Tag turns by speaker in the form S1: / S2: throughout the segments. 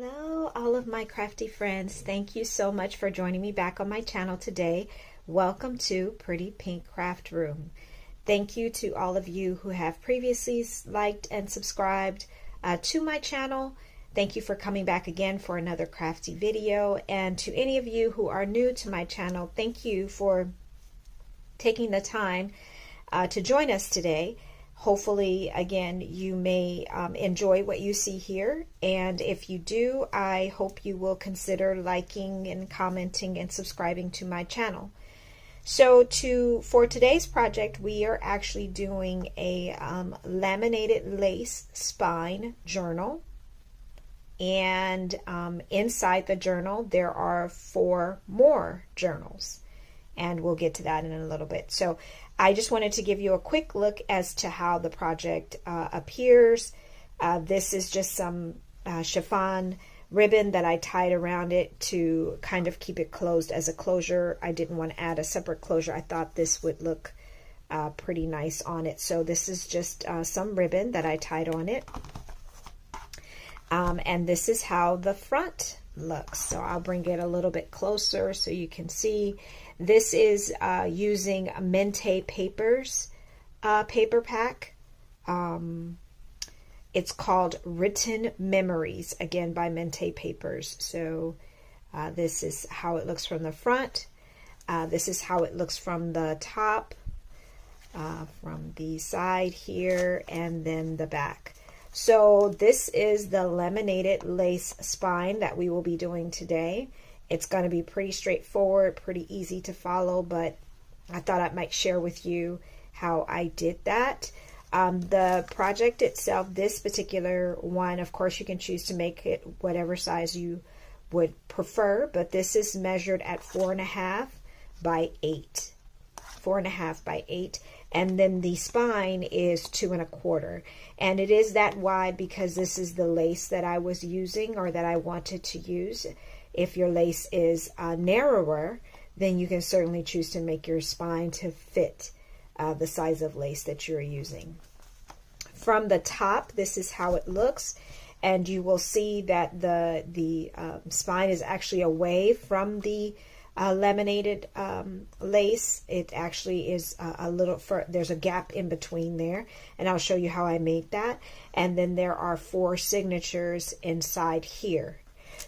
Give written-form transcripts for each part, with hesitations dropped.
S1: Hello, all of my crafty friends. Thank you so much for joining me back on my channel today. Welcome to Pretty Pink Craft Room. Thank you to all of you who have previously liked and subscribed to my channel. Thank you for coming back again for another crafty video. And to any of you who are new to my channel, thank you for taking the time to join us today. Hopefully, again, you may enjoy what you see here. And if you do, I hope you will consider liking and commenting and subscribing to my channel. So for today's project, we are actually doing a laminated lace spine journal. And inside the journal, there are 4 more journals. And we'll get to that in a little bit. So I just wanted to give you a quick look as to how the project appears. This is just some chiffon ribbon that I tied around it to kind of keep it closed as a closure. I didn't want to add a separate closure. I thought this would look pretty nice on it. So this is just some ribbon that I tied on it. And this is how the front looks. So I'll bring it a little bit closer so you can see. This is using Mente Papers paper pack. It's called Written Memories, again by Mente Papers. So this is how it looks from the front. This is how it looks from the top, from the side here, and then the back. So this is the laminated lace spine that we will be doing today. It's going to be pretty straightforward, pretty easy to follow, but I thought I might share with you how I did that. The project itself, this particular one, of course, you can choose to make it whatever size you would prefer, but this is measured at 4.5 by 8. 4.5 by 8. And then the spine is 2.25, and it is that wide because this is the lace that I was using or that I wanted to use. If your lace is narrower, then you can certainly choose to make your spine to fit the size of lace that you're using. From the top, this is how it looks, and you will see that the spine is actually away from the laminated lace. It actually is a little, there's a gap in between there, and I'll show you how I made that. And then there are 4 signatures inside here.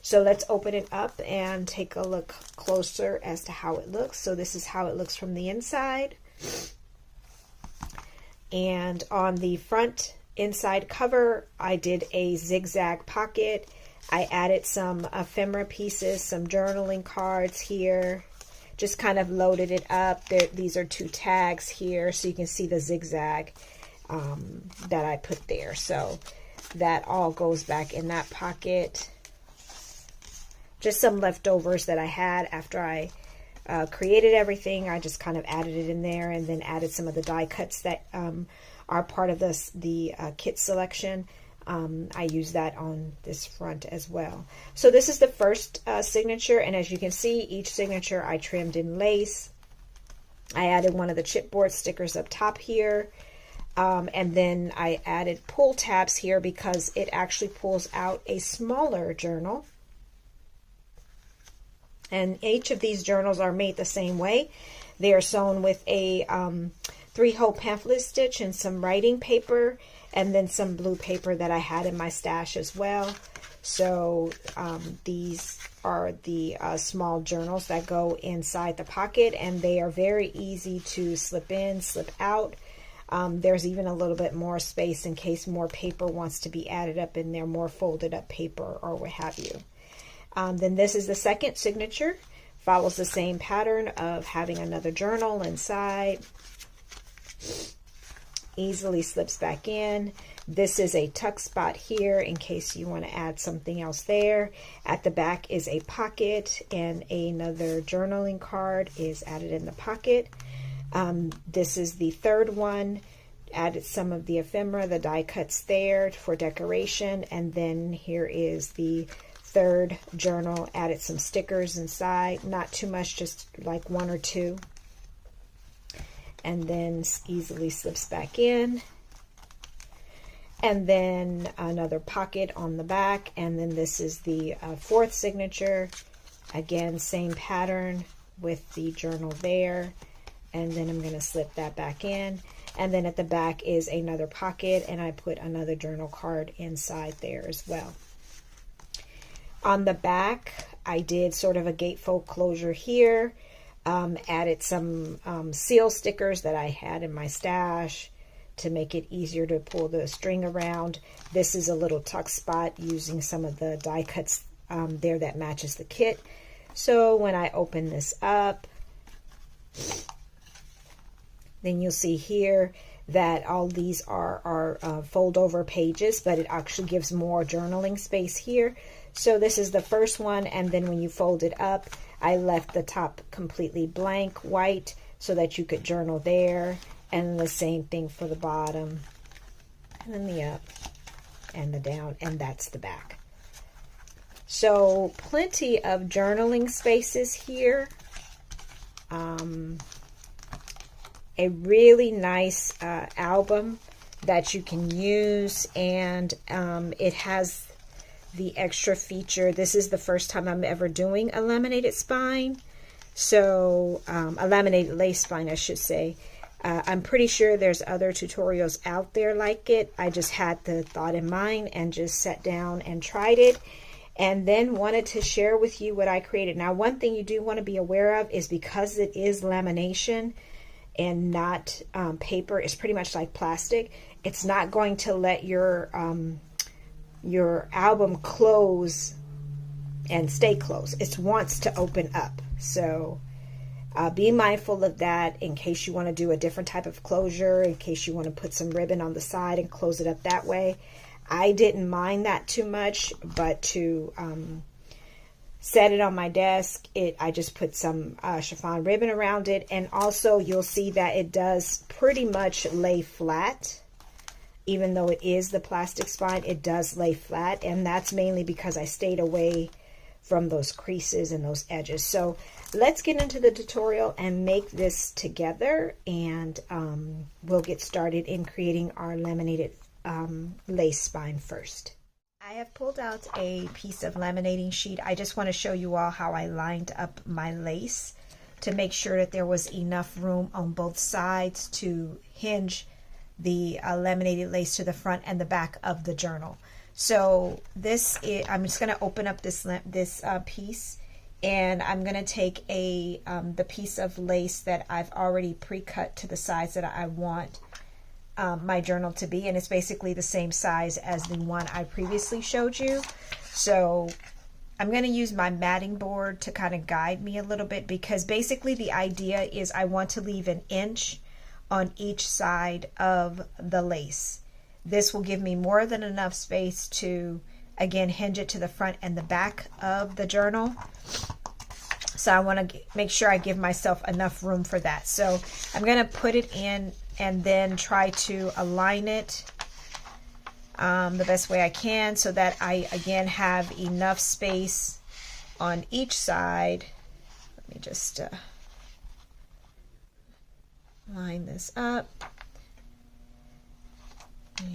S1: So let's open it up and take a look closer as to how it looks. So this is how it looks from the inside. And on the front inside cover, I did a zigzag pocket. I added some ephemera pieces, some journaling cards here. Just kind of loaded it up. These are 2 tags here, so you can see the zigzag that I put there. So that all goes back in that pocket. Just some leftovers that I had after I created everything. I just kind of added it in there, and then added some of the die cuts that are part of the kit selection. I use that on this front as well. So this is the first signature, and as you can see, each signature I trimmed in lace. I added one of the chipboard stickers up top here, and then I added pull tabs here because it actually pulls out a smaller journal. And each of these journals are made the same way. They are sewn with a 3-hole pamphlet stitch and some writing paper, and then some blue paper that I had in my stash as well. So these are the small journals that go inside the pocket, and they are very easy to slip in, slip out. There's even a little bit more space in case more paper wants to be added up in there, more folded up paper or what have you. Then this is the second signature. Follows the same pattern of having another journal inside. Easily slips back in. This is a tuck spot here in case you want to add something else there. At the back is a pocket, and another journaling card is added in the pocket. This is the third one. Added some of the ephemera, the die cuts there for decoration, and then here is the third journal. Added some stickers inside, not too much, just like 1 or 2. And then easily slips back in. And then another pocket on the back, and then this is the fourth signature. Again, same pattern with the journal there, and then I'm going to slip that back in. And then at the back is another pocket, and I put another journal card inside there as well. On the back, I did sort of a gatefold closure here, added some seal stickers that I had in my stash to make it easier to pull the string around. This is a little tuck spot using some of the die cuts there that matches the kit. So when I open this up, then you'll see here that all these are fold over pages, but it actually gives more journaling space here. So this is the first one, and then when you fold it up, I left the top completely blank white so that you could journal there, and the same thing for the bottom, and then the up and the down, and that's the back. So plenty of journaling spaces here. A really nice album that you can use, and it has the extra feature. This is the first time I'm ever doing a laminated spine, so a laminated lace spine, I should say. I'm pretty sure there's other tutorials out there like it. I just had the thought in mind and just sat down and tried it, and then wanted to share with you what I created. Now, one thing you do want to be aware of is because it is lamination and not paper, it's pretty much like plastic. It's not going to let your album close and stay closed. It wants to open up. So be mindful of that in case you want to do a different type of closure, in case you want to put some ribbon on the side and close it up that way. I didn't mind that too much, but to set it on my desk, I just put some chiffon ribbon around it. And also you'll see that it does pretty much lay flat. Even though it is the plastic spine, it does lay flat, and that's mainly because I stayed away from those creases and those edges. So let's get into the tutorial and make this together, and we'll get started in creating our laminated lace spine first. I have pulled out a piece of laminating sheet. I just want to show you all how I lined up my lace to make sure that there was enough room on both sides to hinge the laminated lace to the front and the back of the journal. So this is, I'm just going to open up this piece, and I'm going to take the piece of lace that I've already pre-cut to the size that I want my journal to be, and it's basically the same size as the one I previously showed you. So I'm going to use my matting board to kind of guide me a little bit, because basically the idea is I want to leave an inch on each side of the lace. This will give me more than enough space to, again, hinge it to the front and the back of the journal. So I want to make sure I give myself enough room for that. So I'm going to put it in and then try to align it the best way I can so that I, again, have enough space on each side. Let me just line this up,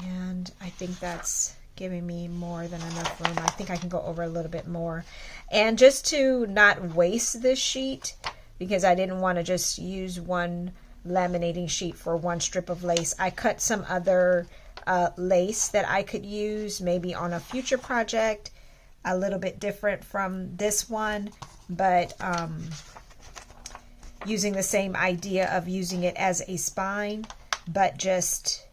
S1: and I think that's giving me more than enough room. I think I can go over a little bit more. And just to not waste this sheet, because I didn't want to just use one laminating sheet for one strip of lace, I cut some other lace that I could use maybe on a future project, a little bit different from this one, but using the same idea of using it as a spine, but just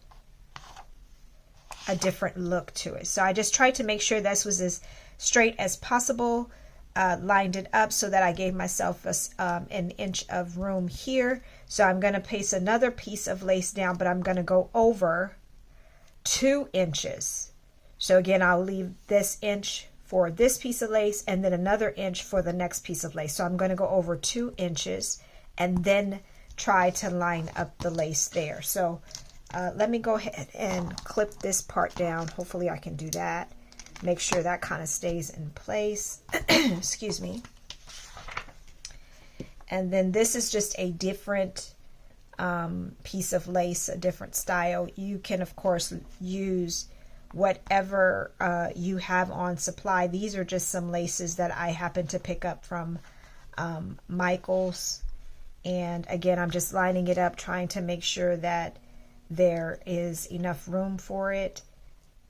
S1: a different look to it. So I just tried to make sure this was as straight as possible, lined it up so that I gave myself an inch of room here. So I'm going to paste another piece of lace down, but I'm going to go over 2 inches. So again, I'll leave this inch for this piece of lace and then another inch for the next piece of lace. So I'm going to go over 2 inches and then try to line up the lace there. So let me go ahead and clip this part down. Hopefully I can do that. Make sure that kind of stays in place. Excuse me. And then this is just a different piece of lace, a different style. You can, of course, use whatever you have on supply. These are just some laces that I happened to pick up from Michael's. And again, I'm just lining it up, trying to make sure that there is enough room for it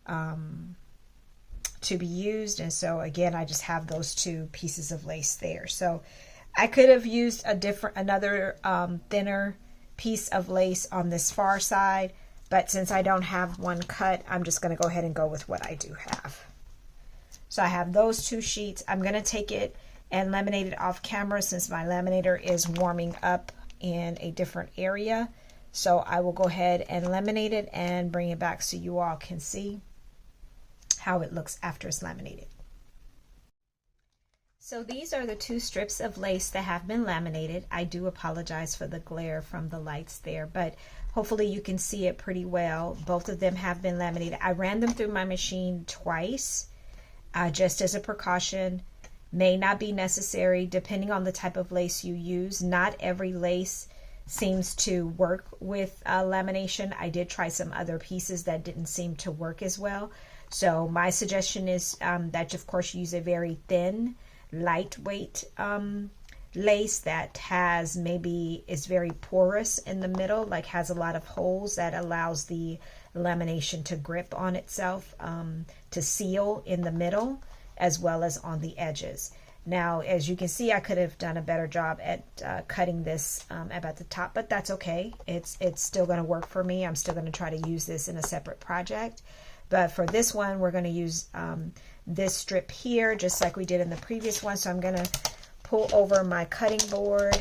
S1: to be used. And so again, I just have those two pieces of lace there. So I could have used another thinner piece of lace on this far side, but since I don't have one cut, I'm just going to go ahead and go with what I do have. So I have those two sheets. I'm going to take it and laminate it off camera since my laminator is warming up in a different area. So I will go ahead and laminate it and bring it back so you all can see how it looks after it's laminated. So these are the two strips of lace that have been laminated. I do apologize for the glare from the lights there, but hopefully you can see it pretty well. Both of them have been laminated. I ran them through my machine twice, just as a precaution. May not be necessary depending on the type of lace you use. Not every lace seems to work with lamination. I did try some other pieces that didn't seem to work as well. So my suggestion is that of course you use a very thin, lightweight lace that is very porous in the middle, like has a lot of holes that allows the lamination to grip on itself, to seal in the middle as well as on the edges. Now, as you can see, I could have done a better job at cutting this about the top, but that's okay. It's still going to work for me. I'm still going to try to use this in a separate project. But for this one, we're going to use this strip here, just like we did in the previous one. So I'm going to pull over my cutting board.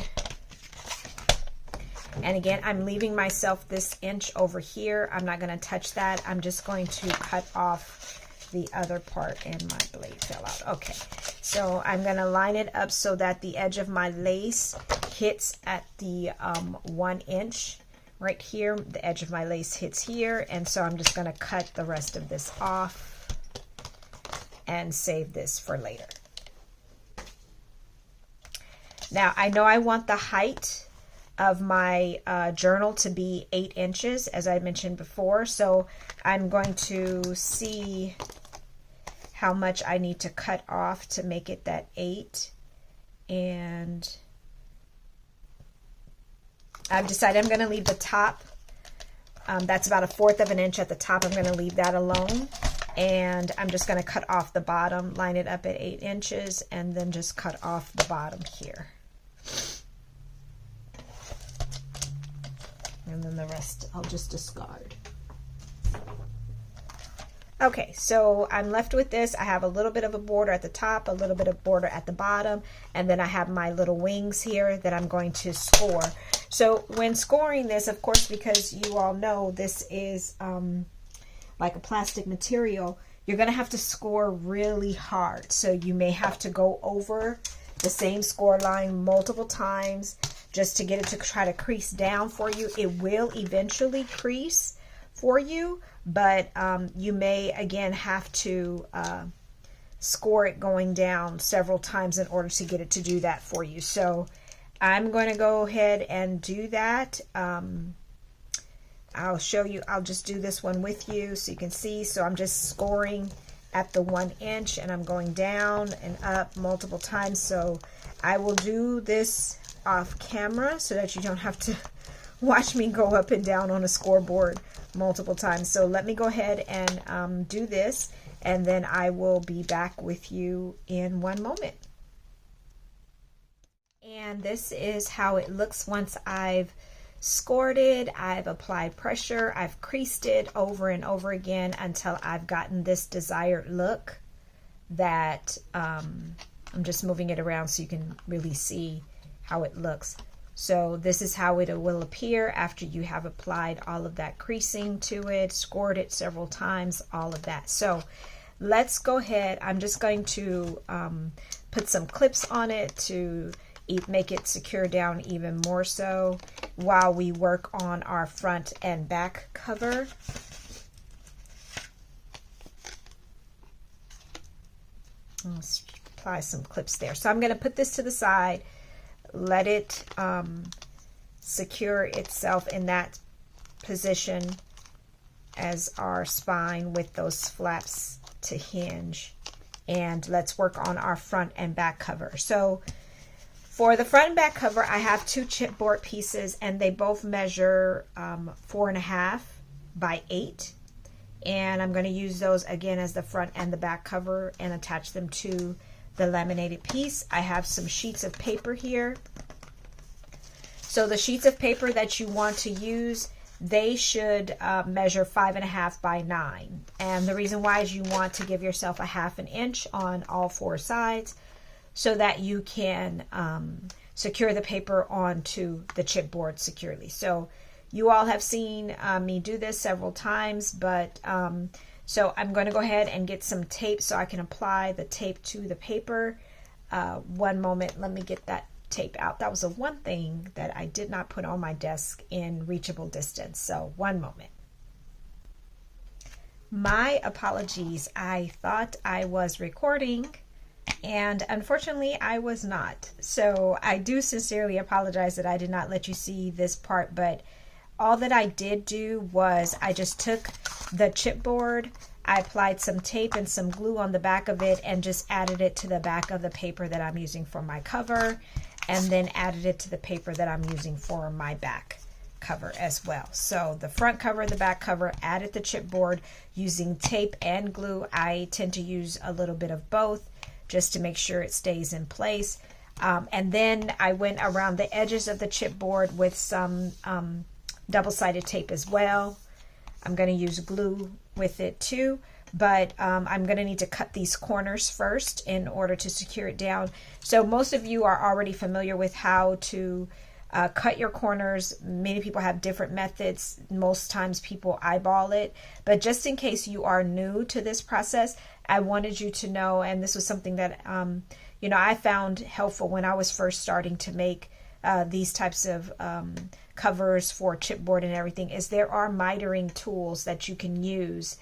S1: And again, I'm leaving myself this inch over here. I'm not going to touch that. I'm just going to cut off the other part, and my blade fell out. Okay, so I'm going to line it up so that the edge of my lace hits at the 1 inch right here. The edge of my lace hits here, and so I'm just going to cut the rest of this off and save this for later. Now, I know I want the height of my journal to be 8 inches, as I mentioned before, so I'm going to see how much I need to cut off to make it that 8. And I've decided I'm going to leave the top, that's about 1/4 of an inch at the top. I'm going to leave that alone, and I'm just going to cut off the bottom, line it up at 8 inches, and then just cut off the bottom here. And then the rest I'll just discard. Okay, so I'm left with this. I have a little bit of a border at the top, a little bit of border at the bottom, and then I have my little wings here that I'm going to score. So when scoring this, of course, because you all know this is like a plastic material, you're going to have to score really hard. So you may have to go over the same score line multiple times just to get it to try to crease down for you. It will eventually crease for you, but you may again have to score it going down several times in order to get it to do that for you. So I'm going to go ahead and do that. I'll show you. I'll just do this one with you so you can see. So I'm just scoring at the 1 inch, and I'm going down and up multiple times. So I will do this off camera so that you don't have to watch me go up and down on a scoreboard multiple times. So let me go ahead and do this, and then I will be back with you in one moment. And this is how it looks once I've scored it. I've applied pressure. I've creased it over and over again until I've gotten this desired look that I'm just moving it around so you can really see how it looks. So this is how it will appear after you have applied all of that creasing to it, scored it several times, all of that. So let's go ahead. I'm just going to put some clips on it to make it secure down even more so while we work on our front and back cover. Let's apply some clips there. So I'm going to put this to the side, let it secure itself in that position, as our spine with those flaps to hinge. And let's work on our front and back cover. So for the front and back cover, I have 2 chipboard pieces, and they both measure 4.5 by 8. And I'm going to use those again as the front and the back cover and attach them to the laminated piece. I have some sheets of paper here. So the sheets of paper that you want to use, they should measure 5.5 by 9. And the reason why is you want to give yourself a 1/2 inch on all 4 sides so that you can secure the paper onto the chipboard securely. So you all have seen me do this several times, but so I'm going to go ahead and get some tape so I can apply the tape to the paper. One moment, let me get that tape out. That was the one thing that I did not put on my desk in reachable distance. So one moment. My apologies. I thought I was recording, and unfortunately I was not. So I do sincerely apologize that I did not let you see this part, but all that I did do was I just took the chipboard, I applied some tape and some glue on the back of it and just added it to the back of the paper that I'm using for my cover, and then added it to the paper that I'm using for my back cover as well. So the front cover, the back cover, added the chipboard using tape and glue. I tend to use a little bit of both just to make sure it stays in place. And then I went around the edges of the chipboard with some double-sided tape as well. I'm going to use glue with it too, but I'm going to need to cut these corners first in order to secure it down. So most of you are already familiar with how to cut your corners. Many people have different methods. Most times people eyeball it, but just in case you are new to this process, I wanted you to know, and this was something that you know, I found helpful when I was first starting to make these types of covers for chipboard and everything, is there are mitering tools that you can use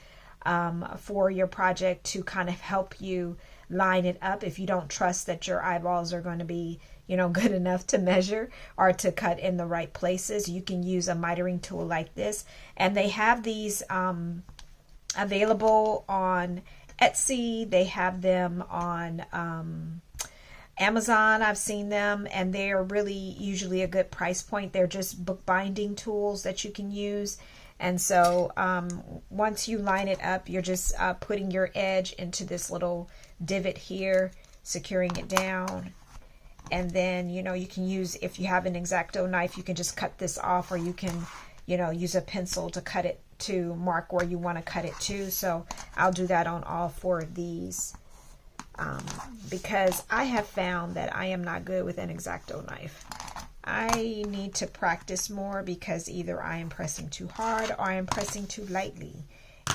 S1: for your project to kind of help you line it up if you don't trust that your eyeballs are going to be, you know, good enough to measure or to cut in the right places. You can use a mitering tool like this, and they have these available on Etsy. They have them on Amazon. I've seen them, and they are really usually a good price point. They're just bookbinding tools that you can use. And so once you line it up, you're just putting your edge into this little divot here, securing it down. And then, you know, you can use, if you have an X-Acto knife, you can just cut this off, or you can, you know, use a pencil to cut it to mark where you want to cut it to. So I'll do that on all 4 of these. Because I have found that I am not good with an X-Acto knife. I need to practice more, because either I am pressing too hard or I am pressing too lightly,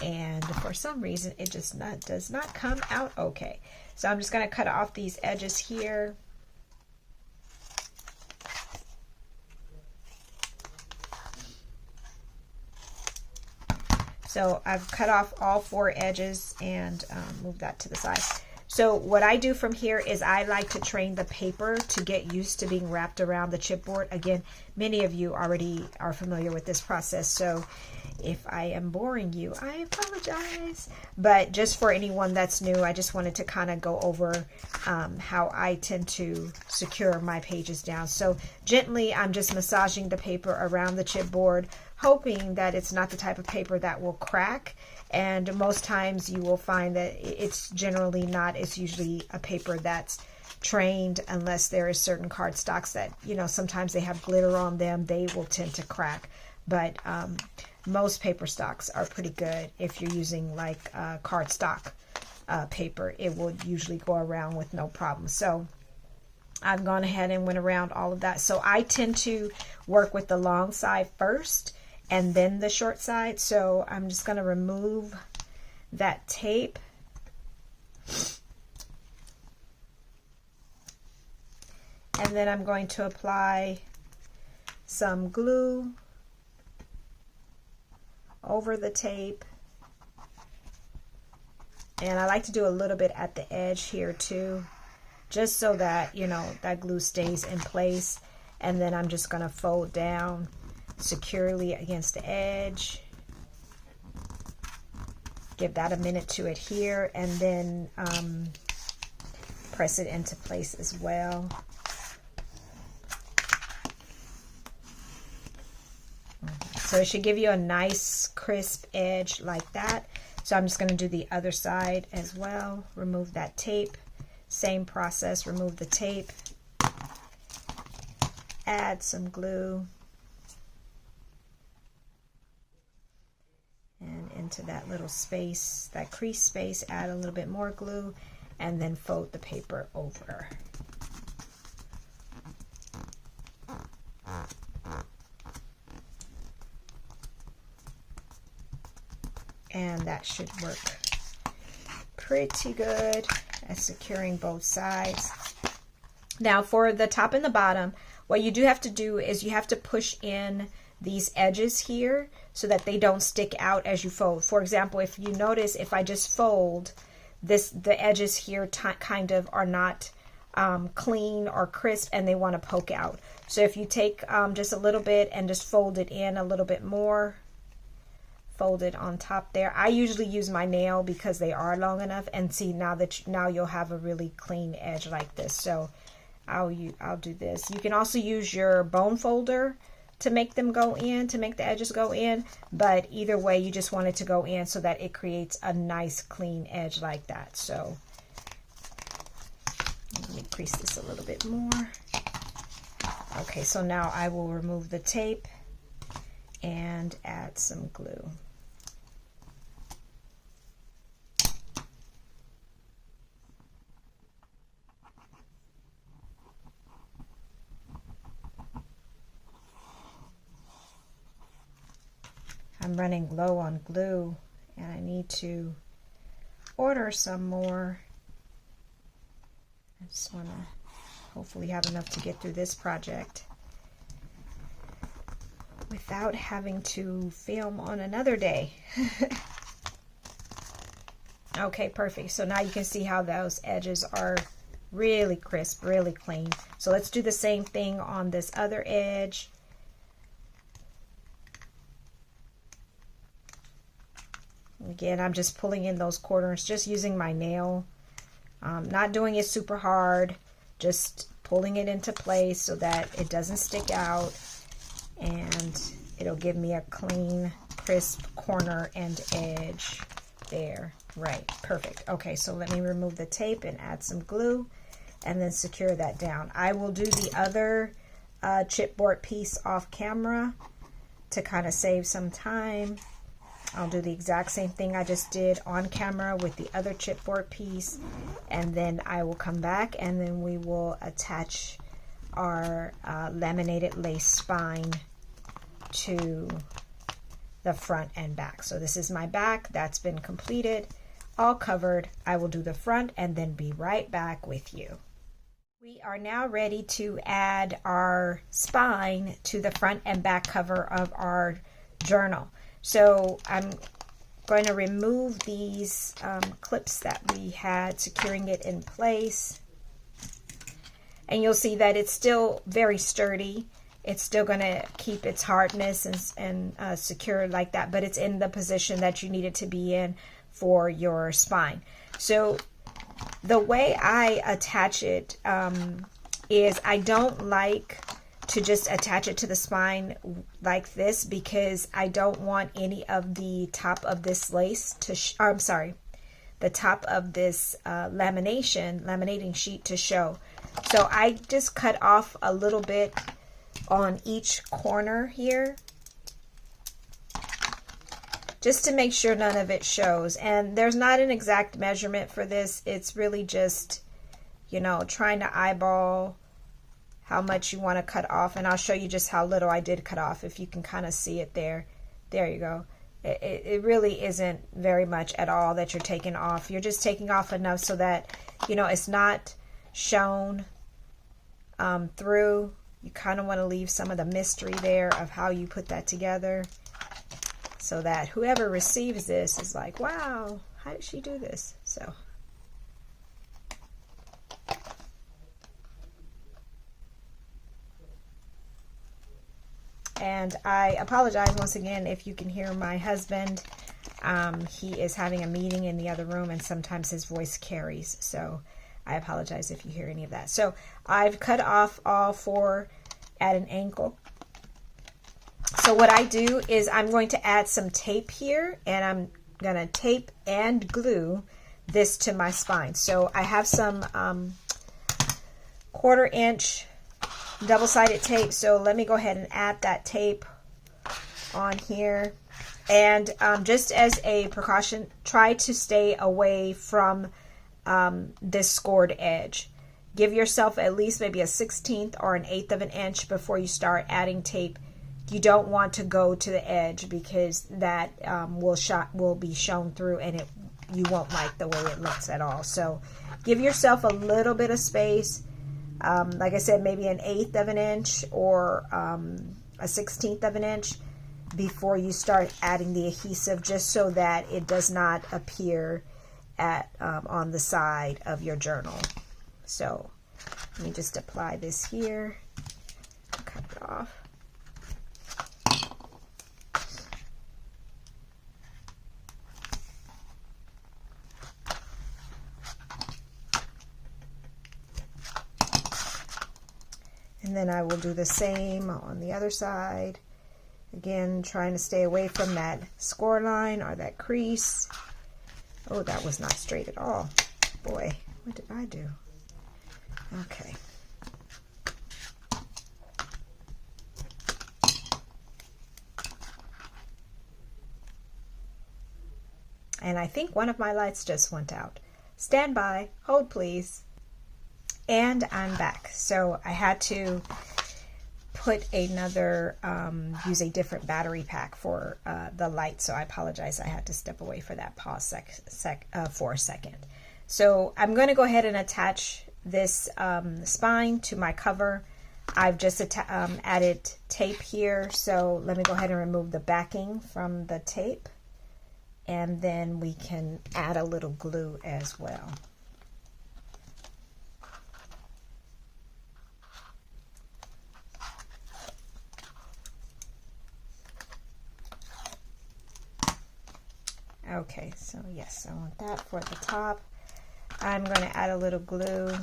S1: and for some reason it just does not come out okay. So I'm just going to cut off these edges here. So I've cut off all 4 edges and move that to the side. So what I do from here is I like to train the paper to get used to being wrapped around the chipboard. Again, many of you already are familiar with this process, so if I am boring you, I apologize. But just for anyone that's new, I just wanted to kind of go over how I tend to secure my pages down. So gently, I'm just massaging the paper around the chipboard, hoping that it's not the type of paper that will crack. And most times you will find that it's generally not. It's usually a paper that's trained, unless there is certain cardstocks that, you know, sometimes they have glitter on them. They will tend to crack. But most paper stocks are pretty good. If you're using like cardstock paper, it will usually go around with no problem. So I've gone ahead and went around all of that. So I tend to work with the long side first and then the short side. So I'm just going to remove that tape. And then I'm going to apply some glue over the tape. And I like to do a little bit at the edge here too, just so that, you know, that glue stays in place. And then I'm just going to fold down securely against the edge. Give that a minute to adhere, and then press it into place as well. So it should give you a nice crisp edge like that. So I'm just going to do the other side as well. Remove that tape. Same process, remove the tape. Add some glue. And into that little space, that crease space, add a little bit more glue, and then fold the paper over. And that should work pretty good at securing both sides. Now for the top and the bottom, what you do have to do is you have to push in these edges here so that they don't stick out as you fold. For example, if you notice, if I just fold this, the edges here kind of are not clean or crisp, and they want to poke out. So if you take just a little bit and just fold it in a little bit more, fold it on top there. I usually use my nail because they are long enough, and see now you'll have a really clean edge like this. So I'll do this. You can also use your bone folder to make them go in, to make the edges go in, but either way you just want it to go in so that it creates a nice clean edge like that. So let me crease this a little bit more. Okay, so now I will remove the tape and add some glue. I'm running low on glue, and I need to order some more. I just want to hopefully have enough to get through this project without having to film on another day. Okay, perfect. So now you can see how those edges are really crisp, really clean. So let's do the same thing on this other edge. Again, I'm just pulling in those corners, just using my nail. Not doing it super hard, just pulling it into place so that it doesn't stick out, and it'll give me a clean, crisp corner and edge there. Right, perfect. Okay, so let me remove the tape and add some glue, and then secure that down. I will do the other chipboard piece off camera to kind of save some time. I'll do the exact same thing I just did on camera with the other chipboard piece, and then I will come back and then we will attach our laminated lace spine to the front and back. So this is my back, that's been completed, all covered. I will do the front and then be right back with you. We are now ready to add our spine to the front and back cover of our journal. So I'm going to remove these clips that we had securing it in place. And you'll see that it's still very sturdy. It's still going to keep its hardness and secure like that, but it's in the position that you need it to be in for your spine. So the way I attach it is I don't like to just attach it to the spine like this, because I don't want any of the top of this lace to the top of this laminating sheet to show. So I just cut off a little bit on each corner here, just to make sure none of it shows. And there's not an exact measurement for this. It's really just, you know, trying to eyeball how much you want to cut off, and I'll show you just how little I did cut off, if you can kind of see it there. There you go. It really isn't very much at all that you're taking off. You're just taking off enough so that, you know, it's not shown through. You kind of want to leave some of the mystery there of how you put that together, so that whoever receives this is like, wow, how did she do this? So and I apologize once again if you can hear my husband. he is having a meeting in the other room, and sometimes his voice carries. So I apologize if you hear any of that. So I've cut off all four at an angle. So what I do is I'm going to add some tape here, and I'm going to tape and glue this to my spine. So I have some 1/4 inch double-sided tape. So let me go ahead and add that tape on here. And just as a precaution, try to stay away from this scored edge. Give yourself at least maybe a 1/16 or an 1/8 of an inch before you start adding tape. You don't want to go to the edge, because that will be shown through, and you won't like the way it looks at all. So give yourself a little bit of space. Like I said, maybe an 1/8 of an inch or a 1/16 of an inch before you start adding the adhesive, just so that it does not appear on the side of your journal. So let me just apply this here, cut it off. And then I will do the same on the other side. Again, trying to stay away from that score line or that crease. Oh, that was not straight at all. Boy, what did I do? Okay. And I think one of my lights just went out. Stand by, hold please. And I'm back. So I had to put another, use a different battery pack for the light. So I apologize. I had to step away for that pause for a second. So I'm going to go ahead and attach this spine to my cover. I've just added tape here. So let me go ahead and remove the backing from the tape. And then we can add a little glue as well. Okay, so yes, I want that for the top. I'm going to add a little glue.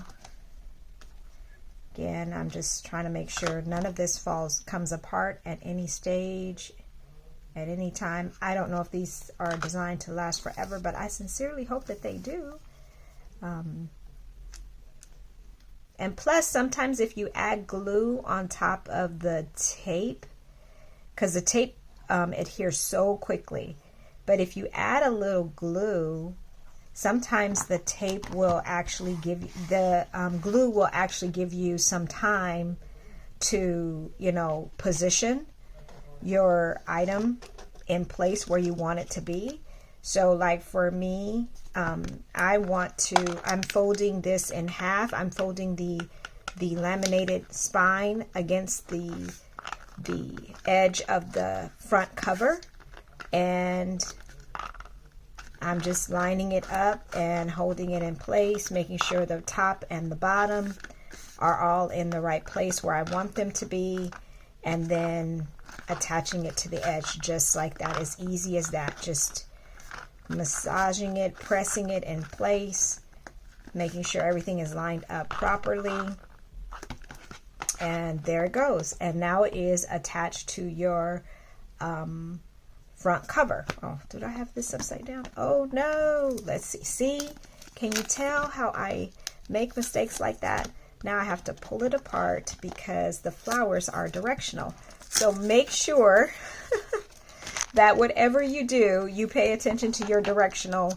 S1: Again, I'm just trying to make sure none of this comes apart at any stage, at any time. I don't know if these are designed to last forever, but I sincerely hope that they do. And plus, sometimes if you add glue on top of the tape, because the tape adheres so quickly, but if you add a little glue, sometimes the tape will actually give you, the glue will actually give you some time to, position your item in place where you want it to be. So like for me, I'm folding this in half. I'm folding the laminated spine against the edge of the front cover, and I'm just lining it up and holding it in place, making sure the top and the bottom are all in the right place where I want them to be, and then attaching it to the edge just like that, as easy as that. Just massaging it, pressing it in place, making sure everything is lined up properly. And there it goes. And now it is attached to your front cover. Oh, did I have this upside down? Oh no. Let's see. See? Can you tell how I make mistakes like that? Now I have to pull it apart because the flowers are directional. So make sure that whatever you do, you pay attention to your directional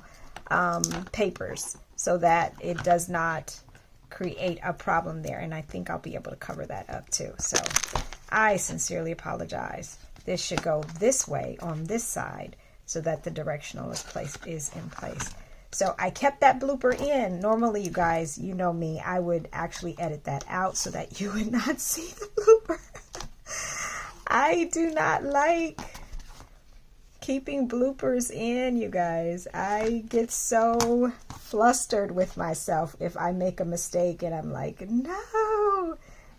S1: papers so that it does not create a problem there. And I think I'll be able to cover that up too. So I sincerely apologize. This should go this way on this side so that the directional is in place. So I kept that blooper in. Normally, you guys, you know me, I would actually edit that out so that you would not see the blooper. I do not like keeping bloopers in, you guys. I get so flustered with myself if I make a mistake and I'm like, no,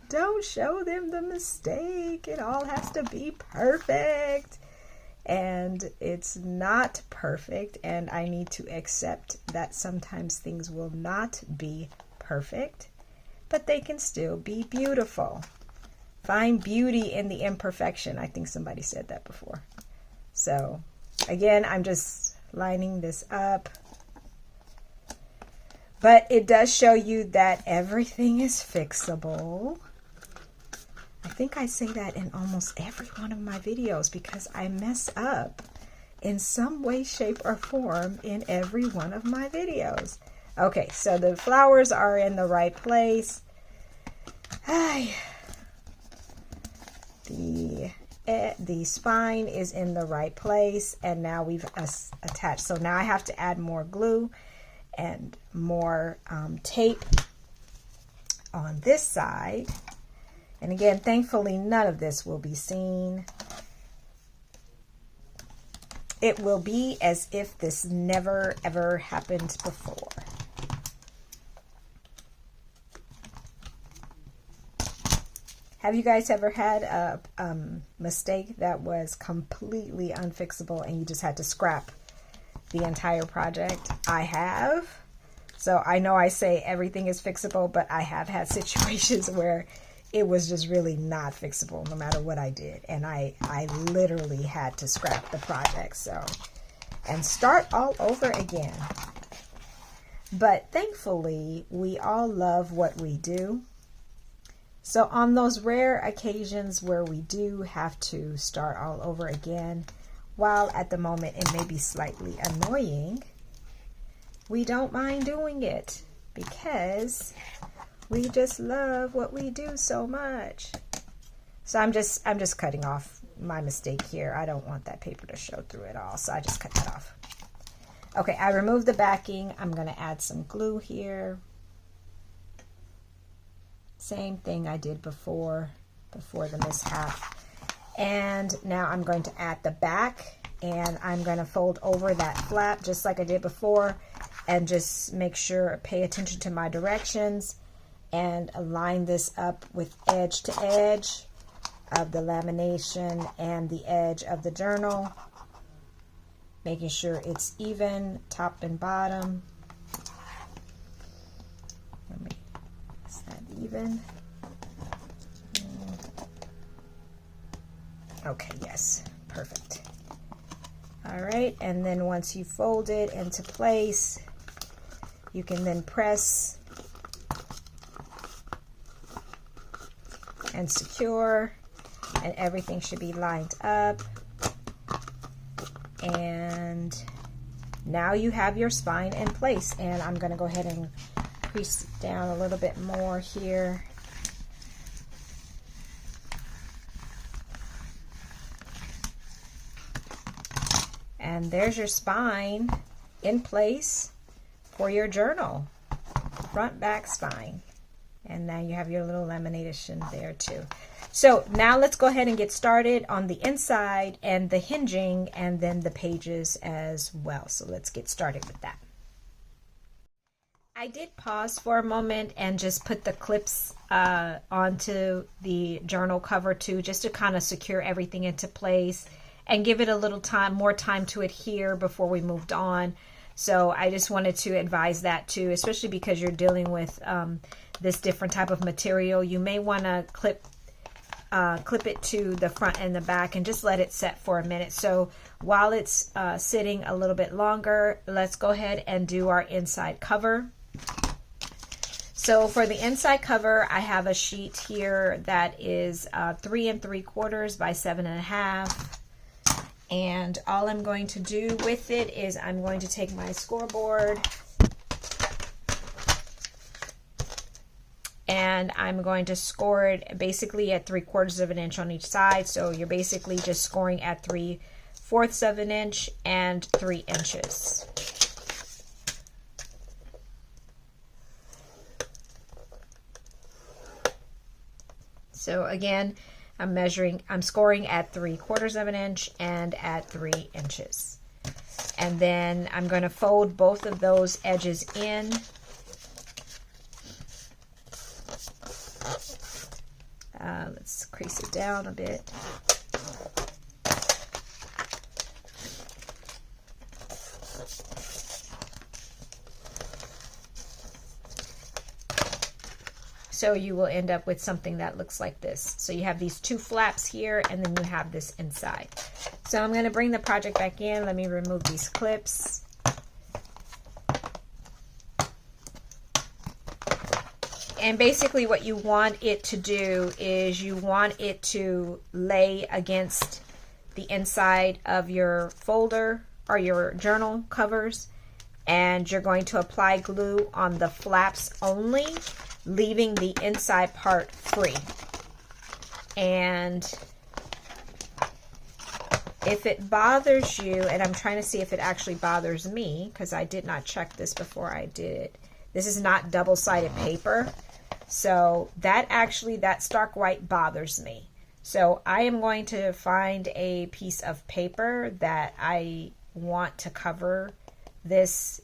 S1: don't show them the mistake. It all has to be perfect. and it's not perfect, and I need to accept that sometimes things will not be perfect, but they can still be beautiful. Find beauty in the imperfection. I think somebody said that before. So again, I'm just lining this up. But it does show you that everything is fixable. I think I say that in almost every one of my videos because I mess up in some way, shape, or form in every one of my videos. Okay, so the flowers are in the right place. The spine is in the right place, and now we've attached. So now I have to add more glue and more tape on this side. And again, thankfully, none of this will be seen. It will be as if this never ever happened before. Have you guys ever had a mistake that was completely unfixable and you just had to scrap the entire project? I have. So I know I say everything is fixable, but I have had situations where it was just really not fixable no matter what I did. And I literally had to scrap the project. So, and start all over again. But thankfully, we all love what we do. So on those rare occasions where we do have to start all over again, while at the moment it may be slightly annoying, we don't mind doing it because we just love what we do so much. So I'm just cutting off my mistake here. I don't want that paper to show through it all, so I just cut that off. Okay, I removed the backing. I'm going to add some glue here. Same thing I did before the mishap. And now I'm going to add the back, and I'm going to fold over that flap just like I did before, and just make sure, pay attention to my directions, and align this up with edge to edge of the lamination and the edge of the journal, making sure it's even top and bottom. Is that even? Okay, yes, perfect. All right, and then once you fold it into place, you can then press and secure, and everything should be lined up. And now you have your spine in place, and I'm going to go ahead and crease it down a little bit more here. And there's your spine in place for your journal, front, back, spine. And now you have your little lamination there too. So now let's go ahead and get started on the inside and the hinging and then the pages as well. So let's get started with that. I did pause for a moment and just put the clips onto the journal cover too, just to kind of secure everything into place and give it a little time, more time to adhere before we moved on. So I just wanted to advise that too, especially because you're dealing with this different type of material. You may want to clip it to the front and the back and just let it set for a minute. So while it's sitting a little bit longer, let's go ahead and do our inside cover. So for the inside cover, I have a sheet here that is 3 3/4 by 7.5. And all I'm going to do with it is I'm going to take my scoreboard and I'm going to score it basically at 3/4 of an inch on each side. So you're basically just scoring at 3/4 of an inch and 3 inches. So again, I'm scoring at 3/4 of an inch and at 3 inches. And then I'm going to fold both of those edges in. Let's crease it down a bit. So you will end up with something that looks like this. So you have these two flaps here, and then you have this inside. So I'm going to bring the project back in. Let me remove these clips. And basically what you want it to do is you want it to lay against the inside of your folder or your journal covers. And you're going to apply glue on the flaps only, leaving the inside part free. And if it bothers you, and I'm trying to see if it actually bothers me, because I did not check this before I did it. This is not double-sided paper. So that stark white bothers me. So I am going to find a piece of paper that I want to cover this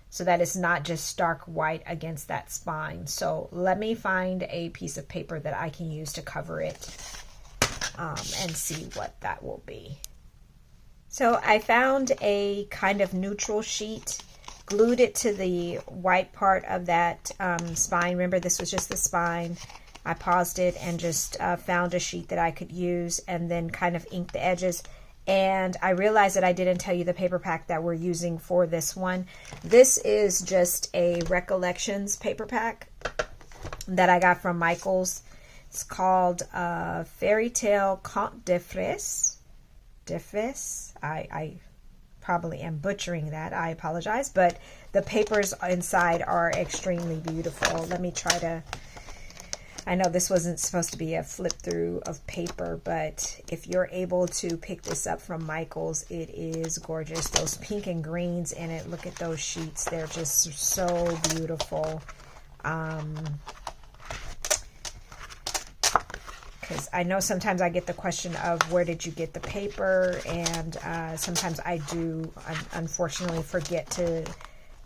S1: so that it's not just stark white against that spine. So let me find a piece of paper that I can use to cover it and see what that will be. So I found a kind of neutral sheet, glued it to the white part of that spine. Remember, this was just the spine. I paused it and just found a sheet that I could use, and then kind of inked the edges. And I realized that I didn't tell you the paper pack that we're using for this one. This is just a Recollections paper pack that I got from Michael's. It's called Fairy Tale Conte de Fées. I probably am butchering that. I apologize. But the papers inside are extremely beautiful. Let me try to... I know this wasn't supposed to be a flip through of paper, but if you're able to pick this up from Michael's, it is gorgeous. Those pink and greens in it, look at those sheets. They're just so beautiful. Because I know sometimes I get the question of where did you get the paper, and sometimes I do unfortunately forget to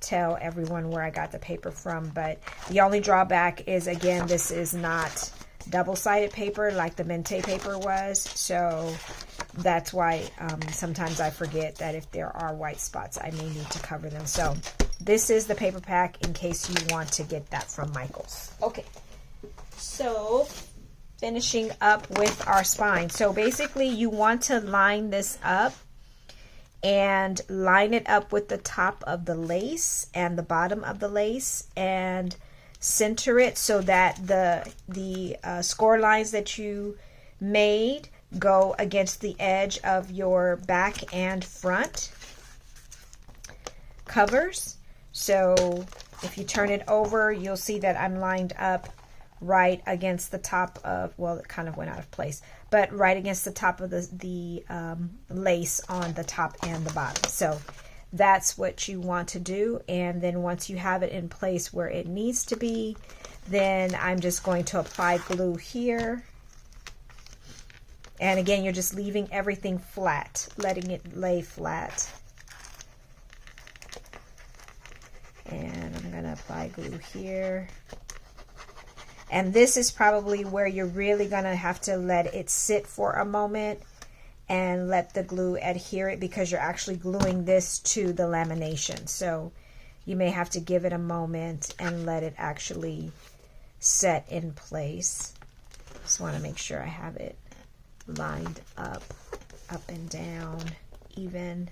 S1: tell everyone where I got the paper from. But the only drawback is, again, this is not double-sided paper like the Mente paper was, so that's why sometimes I forget that if there are white spots I may need to cover them. So this is the paper pack in case you want to get that from Michael's. Okay, so finishing up with our spine. So basically you want to line this up and line it up with the top of the lace and the bottom of the lace, and center it so that the score lines that you made go against the edge of your back and front covers. So if you turn it over, you'll see that I'm lined up right against the top of, well, it kind of went out of place, but right against the top of the lace on the top and the bottom. So that's what you want to do. And then once you have it in place where it needs to be, then I'm just going to apply glue here. And again, you're just leaving everything flat, letting it lay flat. And I'm going to apply glue here. And this is probably where you're really going to have to let it sit for a moment and let the glue adhere it, because you're actually gluing this to the lamination. So you may have to give it a moment and let it actually set in place. Just want to make sure I have it lined up and down, even.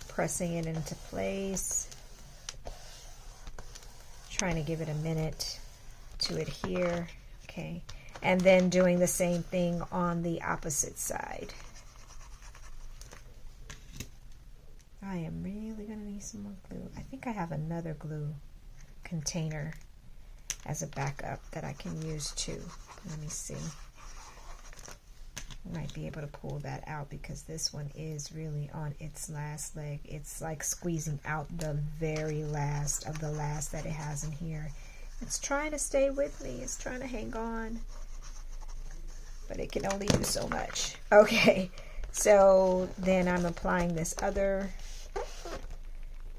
S1: Pressing it into place. Trying to give it a minute to adhere. Okay, and then doing the same thing on the opposite side. I am really gonna need some more glue. I think I have another glue container as a backup that I can use too. Let me see. I might be able to pull that out because this one is really on its last leg. It's like squeezing out the very last of the last that it has in here. It's trying to stay with me. It's trying to hang on. But it can only do so much. Okay, so then I'm applying this other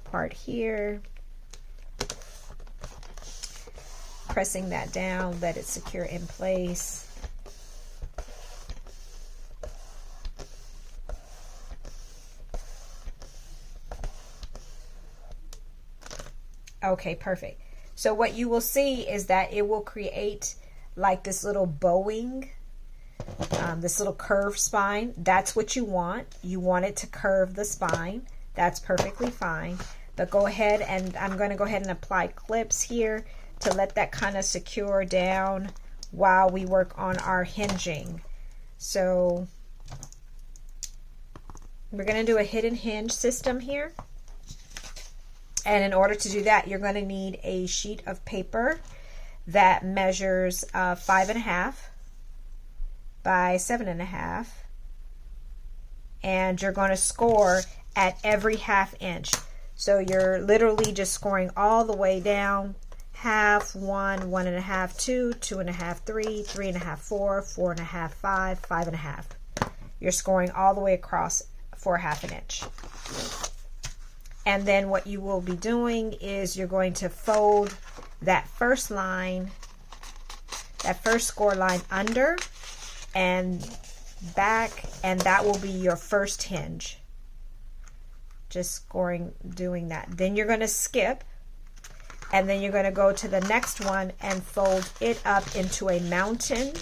S1: part here. Pressing that down, let it secure in place. Okay, perfect. So what you will see is that it will create like this little bowing, this little curved spine. That's what you want. You want it to curve the spine. That's perfectly fine. But go ahead, and I'm going to go ahead and apply clips here to let that kind of secure down while we work on our hinging. So we're going to do a hidden hinge system here. And in order to do that, you're going to need a sheet of paper that measures 5.5 by 7.5. And you're going to score at every 1/2 inch. So you're literally just scoring all the way down: half, 1, 1.5, 2, 2.5, 3, 3.5, 4, 4.5, 5, 5.5. You're scoring all the way across for 1/2 inch. And then what you will be doing is you're going to fold that first line, that first score line under and back, and that will be your first hinge. Just scoring, doing that. Then you're going to skip, and then you're going to go to the next one and fold it up into a mountain.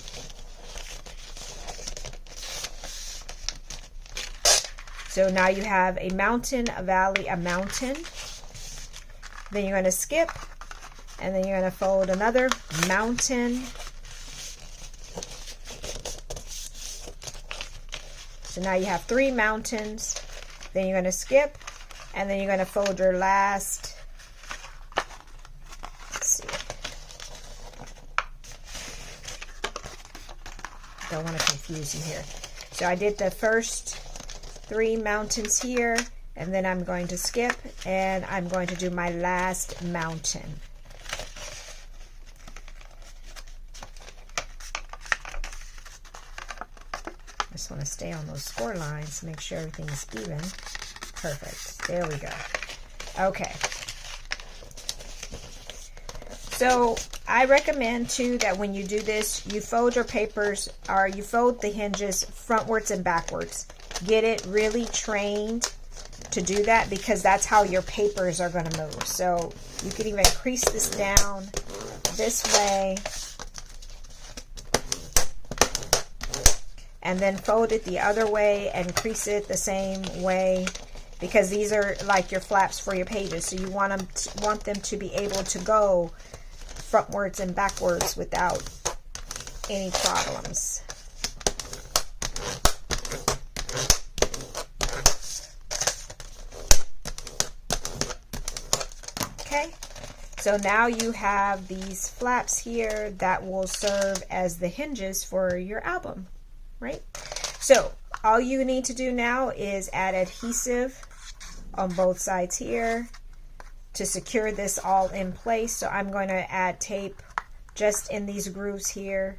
S1: So now you have a mountain, a valley, a mountain. Then you're going to skip, and then you're going to fold another mountain. So now you have 3 mountains. Then you're going to skip, and then you're going to fold your last, let's see, don't want to confuse you here. So I did the first 3 mountains here, and then I'm going to skip, and I'm going to do my last mountain. I just want to stay on those score lines, make sure everything is even. Perfect. There we go. Okay. So I recommend too that when you do this, you fold your papers, or you fold the hinges frontwards and backwards. Get it really trained to do that, because that's how your papers are going to move. So you can even crease this down this way, and then fold it the other way and crease it the same way, because these are like your flaps for your pages. So you want them to be able to go frontwards and backwards without any problems. Okay, so now you have these flaps here that will serve as the hinges for your album, right? So all you need to do now is add adhesive on both sides here to secure this all in place. So I'm going to add tape just in these grooves here.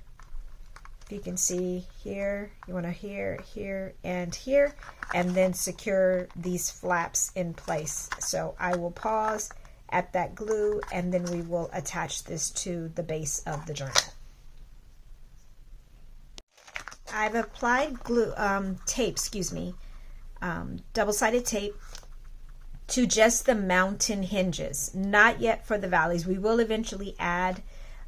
S1: If you can see here, you want to here, and here, and then secure these flaps in place. So I will pause at that glue, and then we will attach this to the base of the journal. I've applied glue, tape, double-sided tape to just the mountain hinges, not yet for the valleys. We will eventually add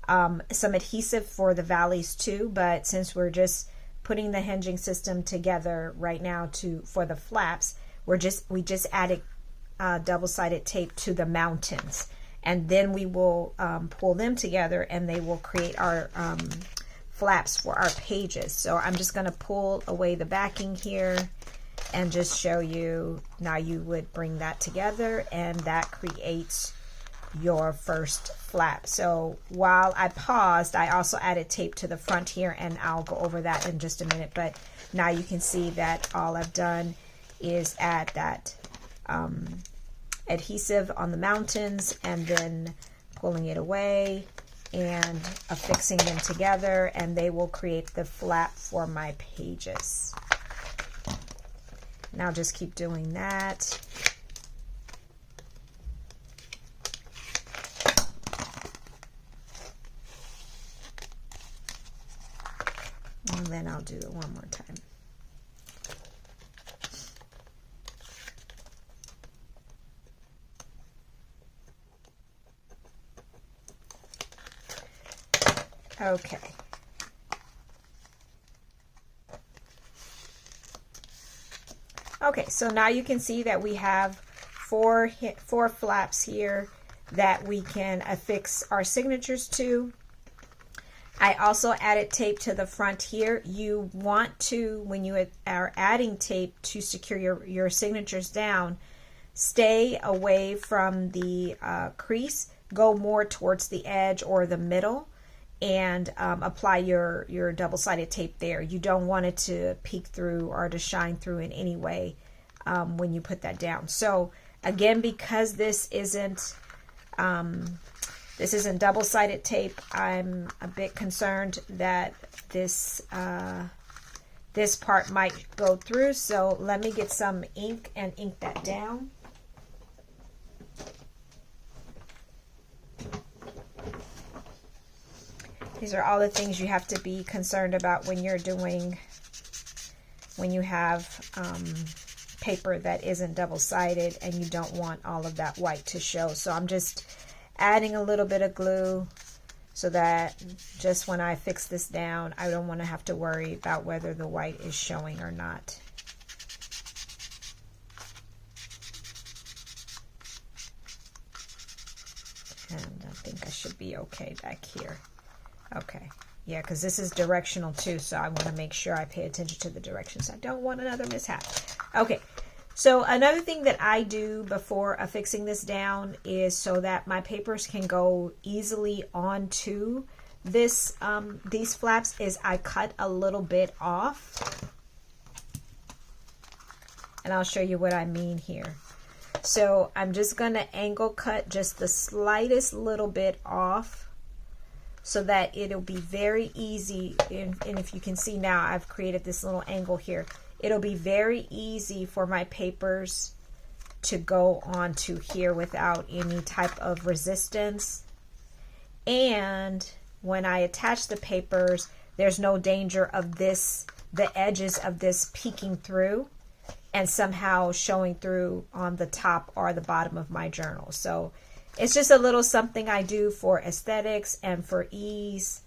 S1: some adhesive for the valleys too, but since we're just putting the hinging system together right now for the flaps, we just added double-sided tape to the mountains, and then we will pull them together, and they will create our flaps for our pages. So I'm just going to pull away the backing here and just show you. Now you would bring that together, and that creates your first flap. So while I paused, I also added tape to the front here, and I'll go over that in just a minute. But now you can see that all I've done is add that adhesive on the mountains, and then pulling it away and affixing them together, and they will create the flap for my pages. Now just keep doing that. And then I'll do it one more time. Okay. Okay, so now you can see that we have four flaps here that we can affix our signatures to. I also added tape to the front here. You want to, when you are adding tape to secure your signatures down, stay away from the crease, go more towards the edge or the middle, and apply your double-sided tape there. You don't want it to peek through or to shine through in any way when you put that down. So again, because this isn't double-sided tape, I'm a bit concerned that this this part might go through. So let me get some ink and ink that down. These are all the things you have to be concerned about when you're doing, when you have paper that isn't double-sided and you don't want all of that white to show. So I'm just adding a little bit of glue so that just when I fix this down, I don't want to have to worry about whether the white is showing or not. And I think I should be okay back here. Okay, yeah, because this is directional too, so I want to make sure I pay attention to the directions. I don't want another mishap. Okay, so another thing that I do before affixing this down is so that my papers can go easily onto this these flaps is I cut a little bit off. And I'll show you what I mean here. So I'm just going to angle cut just the slightest little bit off, so that it'll be very easy, and if you can see now, I've created this little angle here. It'll be very easy for my papers to go onto here without any type of resistance. And when I attach the papers, there's no danger of this, the edges of this peeking through and somehow showing through on the top or the bottom of my journal. So it's just a little something I do for aesthetics and for ease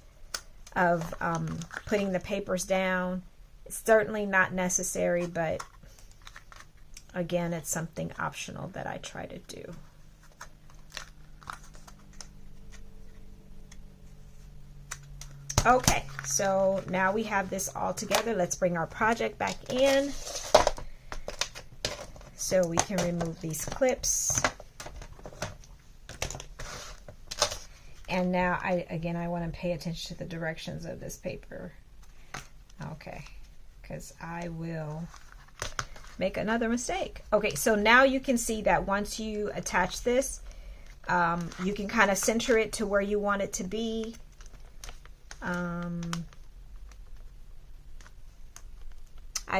S1: of putting the papers down. It's certainly not necessary, but again, it's something optional that I try to do. Okay, so now we have this all together. Let's bring our project back in so we can remove these clips. And now, I want to pay attention to the directions of this paper. Okay, because I will make another mistake. Okay, so now you can see that once you attach this, you can kind of center it to where you want it to be. I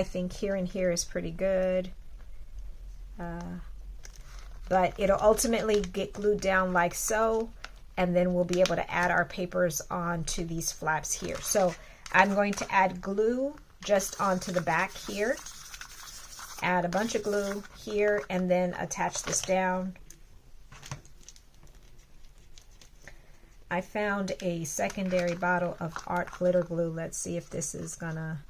S1: think here and here is pretty good. But it'll ultimately get glued down like so. And then we'll be able to add our papers onto these flaps here. So I'm going to add glue just onto the back here. Add a bunch of glue here and then attach this down. I found a secondary bottle of art glitter glue. Let's see if this is gonna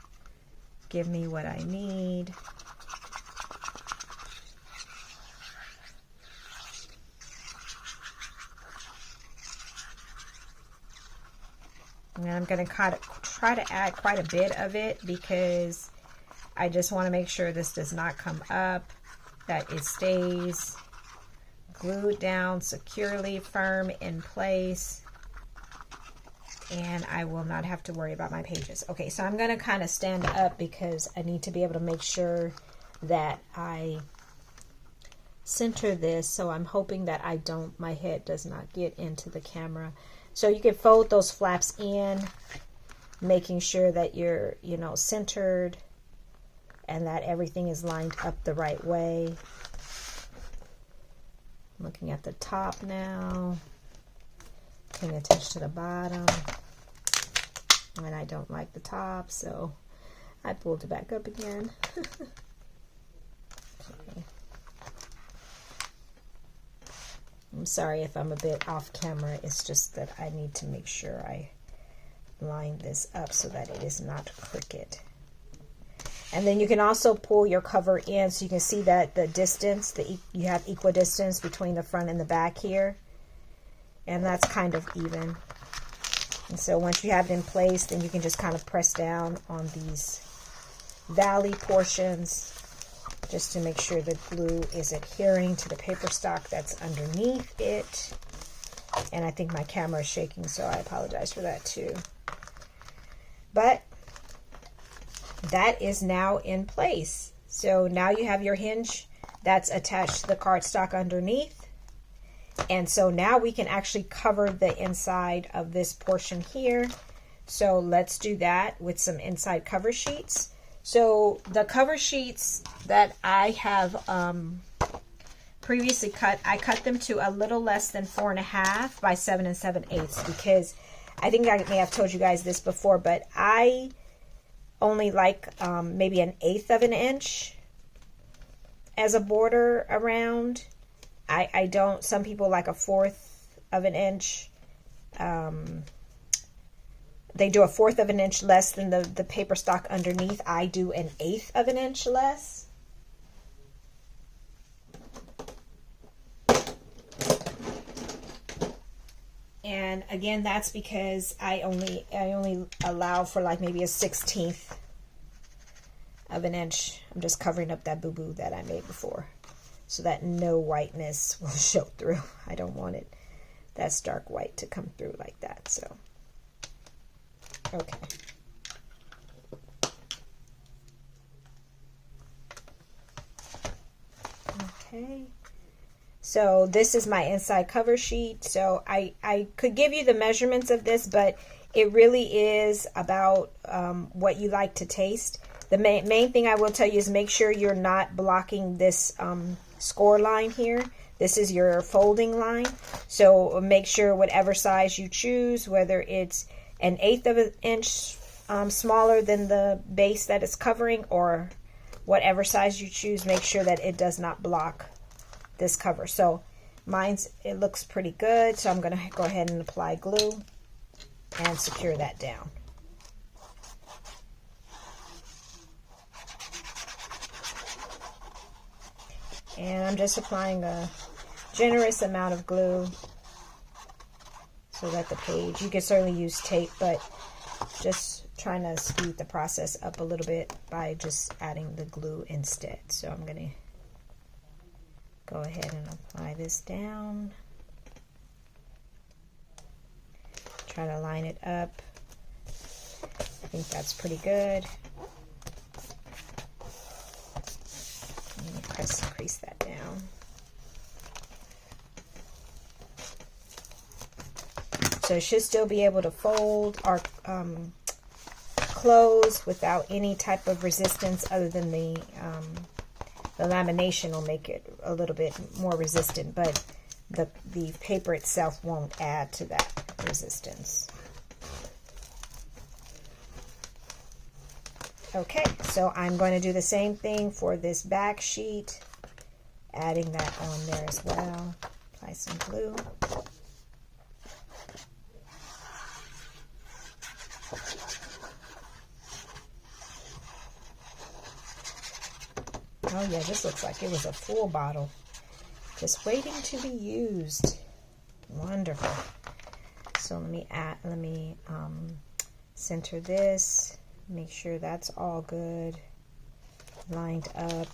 S1: give me what I need. And I'm going to try to add quite a bit of it because I just want to make sure this does not come up, that it stays glued down securely, firm in place, and I will not have to worry about my pages. Okay, so I'm going to kind of stand up because I need to be able to make sure that I center this, so I'm hoping that my head does not get into the camera. So you can fold those flaps in, making sure that you're, centered and that everything is lined up the right way. Looking at the top now, paying attention to the bottom. And I don't like the top, so I pulled it back up again. Okay. I'm sorry if I'm a bit off camera. It's just that I need to make sure I line this up so that it is not crooked. And then you can also pull your cover in so you can see that the distance, you have equal distance between the front and the back here. And that's kind of even. And so once you have it in place, then you can just kind of press down on these valley portions just to make sure the glue is adhering to the paper stock that's underneath it. And I think my camera is shaking, so I apologize for that too. But that is now in place. So now you have your hinge that's attached to the cardstock underneath. And so now we can actually cover the inside of this portion here. So let's do that with some inside cover sheets. So the cover sheets that I have previously cut, I cut them to a little less than 4.5 by 7 7/8 because I think I may have told you guys this before, but I only like maybe 1/8 of an inch as a border around. I don't, some people like 1/4 of an inch. They do 1/4 of an inch less than the paper stock underneath. I do 1/8 of an inch less. And again, that's because I only allow for like maybe 1/16 of an inch. I'm just covering up that boo-boo that I made before so that no whiteness will show through. I don't want it, that dark white, to come through like that. So, okay. Okay. So this is my inside cover sheet. So I could give you the measurements of this, but it really is about what you like to taste. The main thing I will tell you is make sure you're not blocking this score line here. This is your folding line. So make sure whatever size you choose, whether it's 1/8 of an inch smaller than the base that it's covering, or whatever size you choose, make sure that it does not block this cover. So it looks pretty good, so I'm going to go ahead and apply glue and secure that down. And I'm just applying a generous amount of glue so that the page, you can certainly use tape, but just trying to speed the process up a little bit by just adding the glue instead. So I'm going to go ahead and apply this down. Try to line it up. I think that's pretty good. Let me crease that down. So it should still be able to fold or close without any type of resistance other than the lamination will make it a little bit more resistant, but the paper itself won't add to that resistance. Okay, so I'm going to do the same thing for this back sheet, adding that on there as well. Apply some glue. Oh yeah, this looks like it was a full bottle, just waiting to be used. Wonderful. So let me center this, make sure that's all good, lined up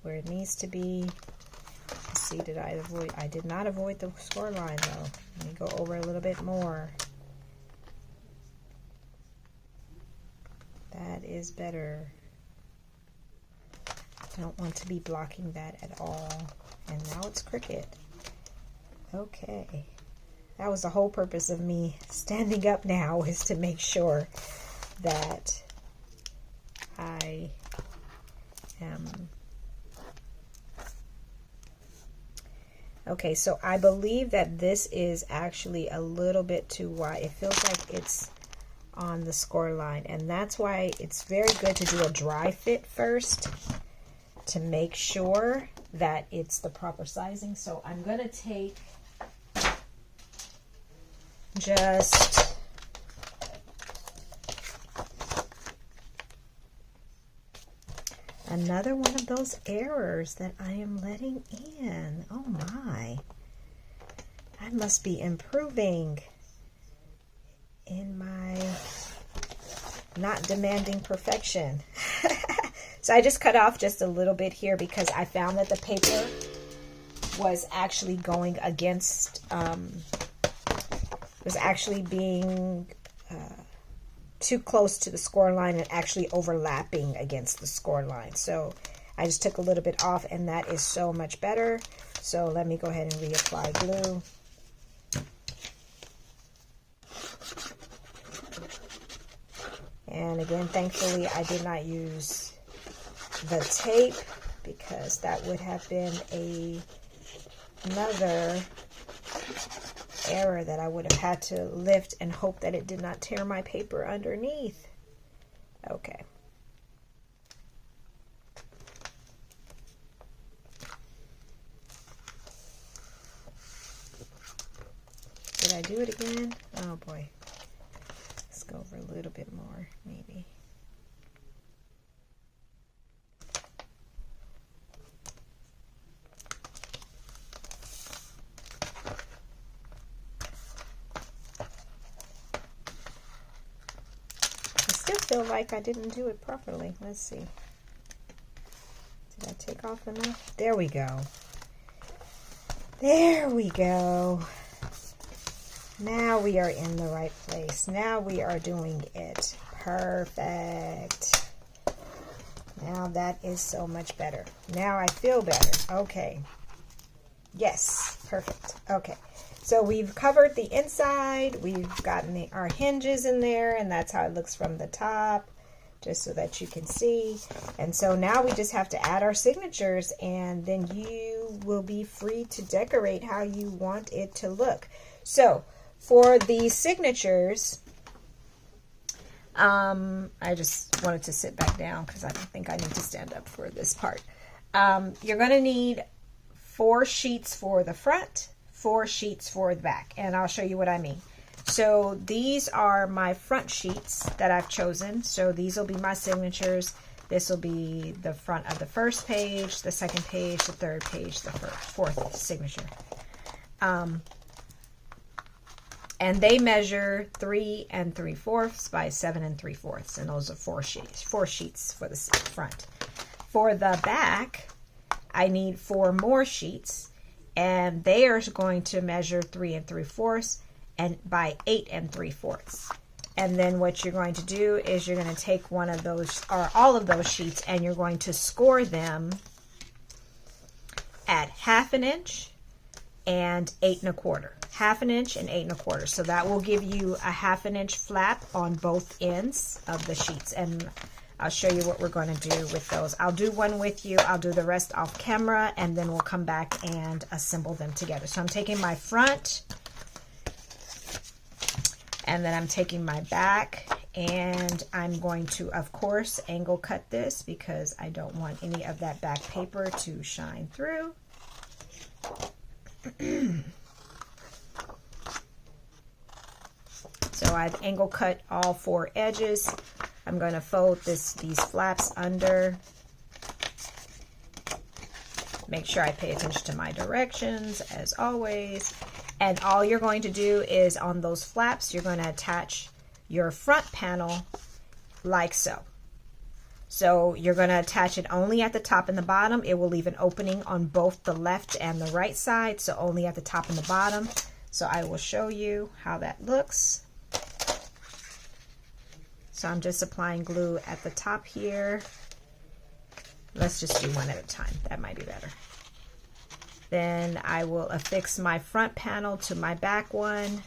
S1: where it needs to be. Let's see, I did not avoid the score line though. Let me go over a little bit more. That is better. I don't want to be blocking that at all. And now it's crooked. Okay. That was the whole purpose of me standing up now, is to make sure that I am... Okay, so I believe that this is actually a little bit too wide. It feels like it's on the score line, and that's why it's very good to do a dry fit first to make sure that it's the proper sizing. So I'm going to take just Another one of those errors that I am letting in. Oh my. I must be improving in my not demanding perfection. So I just cut off just a little bit here because I found that the paper was actually going against, was actually being too close to the score line and actually overlapping against the score line. So I just took a little bit off, and that is so much better. So let me go ahead and reapply glue. And again, thankfully, I did not use the tape because that would have been another error that I would have had to lift and hope that it did not tear my paper underneath. Okay. Did I do it again? Oh boy. Let's go over a little bit more, maybe. Feel like I didn't do it properly. Let's see. Did I take off enough? There we go. There we go. Now we are in the right place. Now we are doing it. Perfect. Now that is so much better. Now I feel better. Okay. Yes. Perfect. Okay. So we've covered the inside, we've gotten our hinges in there, and that's how it looks from the top, just so that you can see. And so now we just have to add our signatures, and then you will be free to decorate how you want it to look. So for the signatures, I just wanted to sit back down because I don't think I need to stand up for this part. You're going to need 4 sheets for the front, 4 sheets for the back, and I'll show you what I mean. So these are my front sheets that I've chosen. So these will be my signatures. This will be the front of the first page, the second page, the third page, the fourth signature. And they measure 3 3/4 by 7 3/4, and those are 4 sheets for the front. For the back, I need 4 more sheets, and they are going to measure 3 3/4 and by 8 3/4. And then what you're going to do is you're going to take one of those or all of those sheets, and you're going to score them at 1/2 inch and 8 1/4. 1/2 inch and 8 1/4. So that will give you a 1/2 inch flap on both ends of the sheets. And I'll show you what we're going to do with those. I'll do one with you. I'll do the rest off camera, and then we'll come back and assemble them together. So I'm taking my front, and then I'm taking my back, and I'm going to, of course, angle cut this because I don't want any of that back paper to shine through. So I've angle cut all 4 edges. I'm going to fold these flaps under. Make sure I pay attention to my directions as always. And all you're going to do is on those flaps, you're going to attach your front panel like so. So you're going to attach it only at the top and the bottom. It will leave an opening on both the left and the right side, so only at the top and the bottom. So I will show you how that looks. So I'm just applying glue at the top here. Let's just do one at a time. That might be better. Then I will affix my front panel to my back one.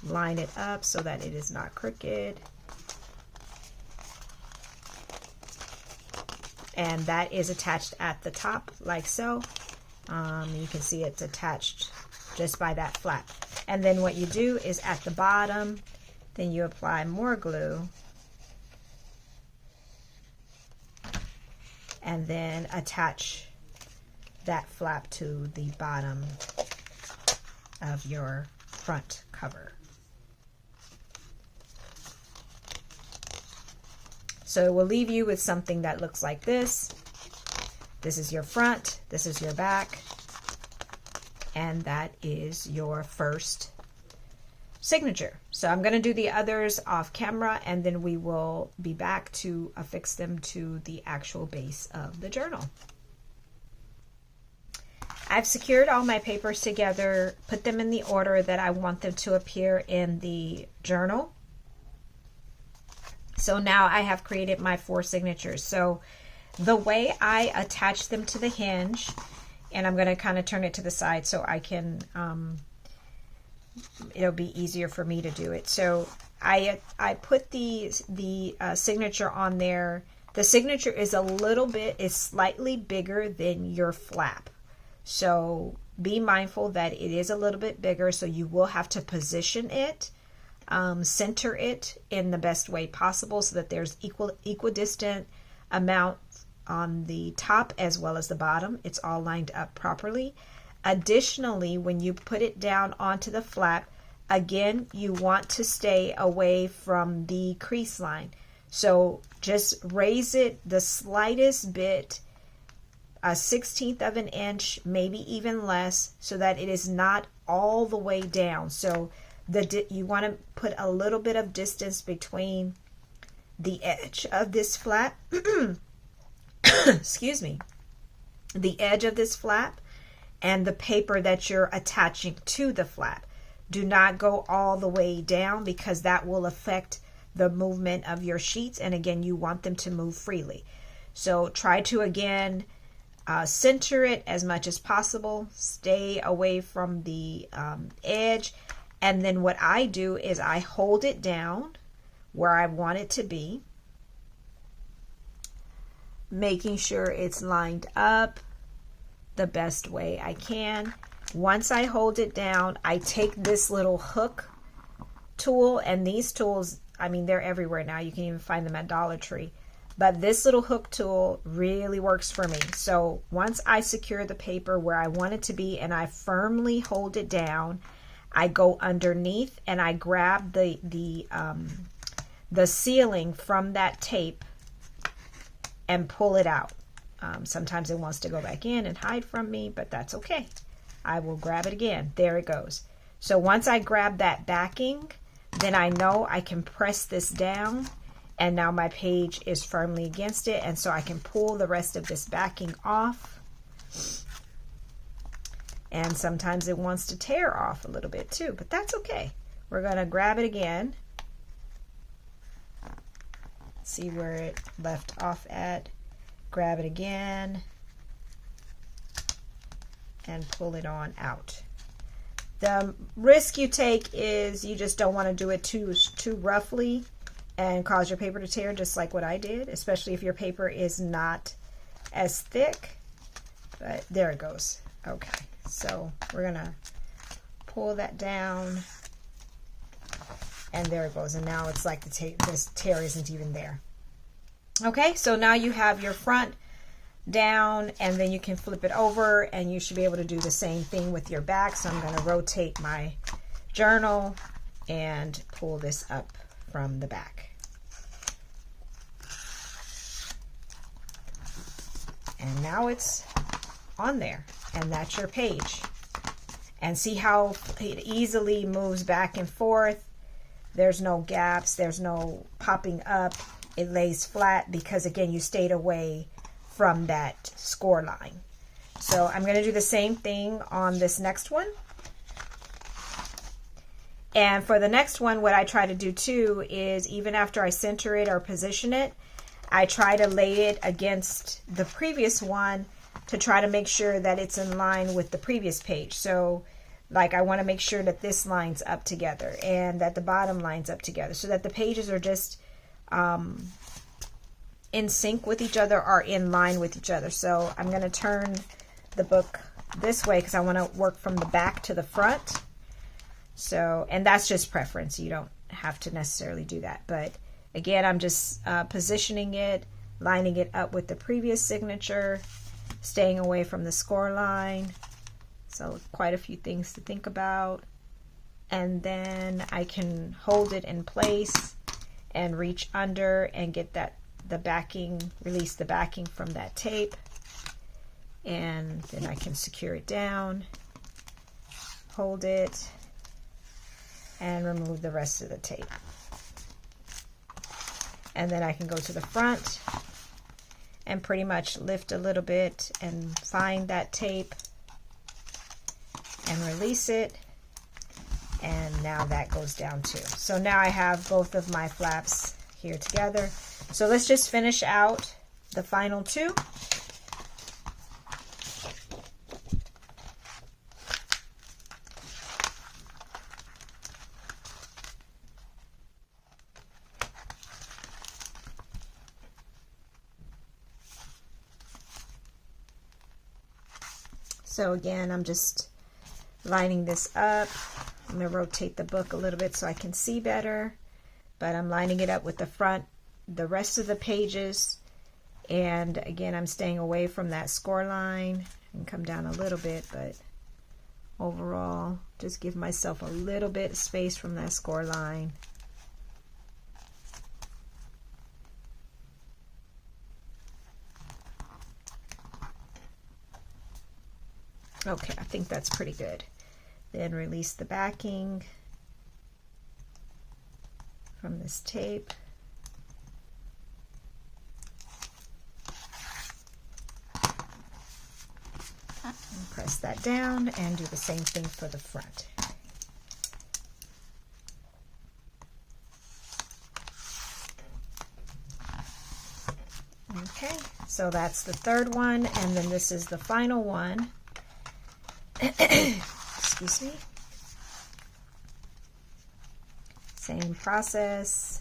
S1: Line it up so that it is not crooked. And that is attached at the top like so. You can see it's attached just by that flap. And then what you do is at the bottom, then you apply more glue, and then attach that flap to the bottom of your front cover. So it will leave you with something that looks like this. This is your front, this is your back, and that is your first signature. So I'm going to do the others off camera, and then we will be back to affix them to the actual base of the journal. I've secured all my papers together, put them in the order that I want them to appear in the journal. So now I have created my 4 signatures. So the way I attach them to the hinge, and I'm going to kind of turn it to the side so I can, it'll be easier for me to do it. So I put the signature on there. The signature is slightly bigger than your flap. So be mindful that it is a little bit bigger, so you will have to position it, center it in the best way possible so that there's equidistant amount on the top as well as the bottom. It's all lined up properly. Additionally, when you put it down onto the flap, again, you want to stay away from the crease line. So just raise it the slightest bit, a 1/16 of an inch, maybe even less, so that it is not all the way down. So you want to put a little bit of distance between the edge of this flap excuse me, the edge of this flap and the paper that you're attaching to the flap. Do not go all the way down, because that will affect the movement of your sheets, and again, you want them to move freely. So try to again center it as much as possible, stay away from the edge, and then what I do is I hold it down where I want it to be, making sure it's lined up the best way I can. Once I hold it down, I take this little hook tool, and these tools, I mean, they're everywhere now. You can even find them at Dollar Tree. But this little hook tool really works for me. So once I secure the paper where I want it to be and I firmly hold it down, I go underneath and I grab the sealing from that tape and pull it out. Sometimes it wants to go back in and hide from me, but that's okay. I will grab it again. There it goes. So once I grab that backing, then I know I can press this down, and now my page is firmly against it, and so I can pull the rest of this backing off. And sometimes it wants to tear off a little bit too, but that's okay. We're going to grab it again. See where it left off at. Grab it again and pull it on out. The risk you take is you just don't want to do it too roughly and cause your paper to tear, just like what I did, especially if your paper is not as thick. But there it goes. Okay, so we're gonna pull that down, and there it goes. And now it's like this tear isn't even there. Okay, so now you have your front down, and then you can flip it over, and you should be able to do the same thing with your back. So I'm going to rotate my journal and pull this up from the back. And now it's on there, and that's your page. And see how it easily moves back and forth. There's no gaps, there's no popping up. It lays flat because, again, you stayed away from that score line. So I'm going to do the same thing on this next one. And for the next one, what I try to do too is, even after I center it or position it, I try to lay it against the previous one to try to make sure that it's in line with the previous page. So like I want to make sure that this lines up together and that the bottom lines up together, so that the pages are just in sync with each other, or in line with each other. So I'm going to turn the book this way because I want to work from the back to the front. So, and that's just preference. You don't have to necessarily do that. But again, I'm just positioning it, lining it up with the previous signature, staying away from the score line. So quite a few things to think about. And then I can hold it in place and reach under and get that the backing, release the backing from that tape, and then I can secure it down, hold it, and remove the rest of the tape. And then I can go to the front and pretty much lift a little bit and find that tape and release it. And now that goes down too. So now I have both of my flaps here together. So let's just finish out the final two. So again, I'm just lining this up. I'm going to rotate the book a little bit so I can see better, but I'm lining it up with the front, the rest of the pages, and again, I'm staying away from that score line and come down a little bit, but overall, just give myself a little bit of space from that score line. Okay, I think that's pretty good. Then release the backing from this tape. And press that down and do the same thing for the front. Okay, so that's the third one, and then this is the final one. Excuse me. Same process.